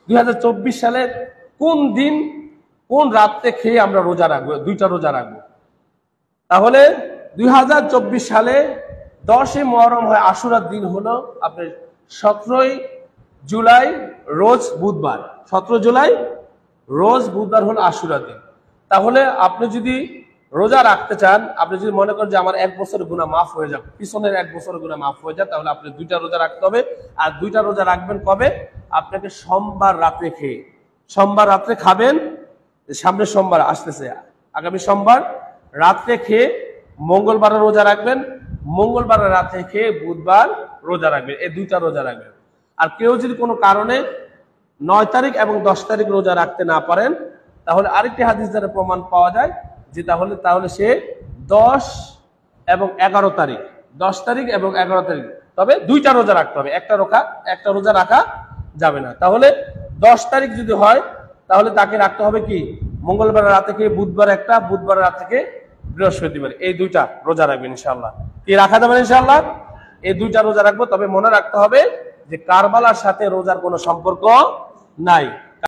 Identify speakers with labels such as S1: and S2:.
S1: 2024 সালে কোন দিন কোন রাতে খেয়ে আমরা রোজা রাখবো, 2টা রোজা রাখবো। তাহলে 2024 সালে 10 মুহররম হয় আশুরার দিন হলো আপনার 17 জুলাই রোজ বুধবার। 17 জুলাই রোজ বুধবার হলো আশুরার দিন। তাহলে আপনি যদি রোজা রাখতে চান, আপনি যদি মনে করেন যে আমার 1 বছরের গুনাহ মাফ হয়ে যাবে, পিছনের 1 বছরের গুনাহ মাফ হয়ে যায়, তাহলে আপনি 2টা রোজা রাখতে হবে। আর 2টা রোজা রাখবেন কবে? আপনাকে সোমবার রাতে খেয়ে। সোমবার রাত্রে খাবেন, সামনের সোমবার আসতেছে, আগামী সোমবার রাত্রে খেয়ে মঙ্গলবার রোজা রাখবেন, মঙ্গলবার রাতে খেয়ে বুধবার রোজা রাখবেন। এই 2টা রোজা রাখবেন। আর কেউ যদি কোনো কারণে 9 তারিখ এবং 10 তারিখ রোজা রাখতে না পারেন, তাহলে আরেকটি হাদিস দ্বারা প্রমাণ পাওয়া যায় যে তাহলে সে 10 এবং 11 তারিখ, 10 তারিখ এবং 11 তারিখ, তবে 2টা রোজা রাখতে হবে, একটা রোজা রাখা যাবে না। তাহলে 10 তারিখ যদি হয়, তাহলে তাকে রাখতে হবে কি মঙ্গলবার রাত থেকে বুধবার একটা, বুধবার রাত থেকে বৃহস্পতিবার, এই 2টা রোজা রাখবেন ইনশাআল্লাহ। কি রাখা যাবে ইনশাআল্লাহ? এই 2টা রোজা রাখবো। তবে মনে রাখতে হবে যে কারবালার সাথে রোজার কোনো সম্পর্ক নাই।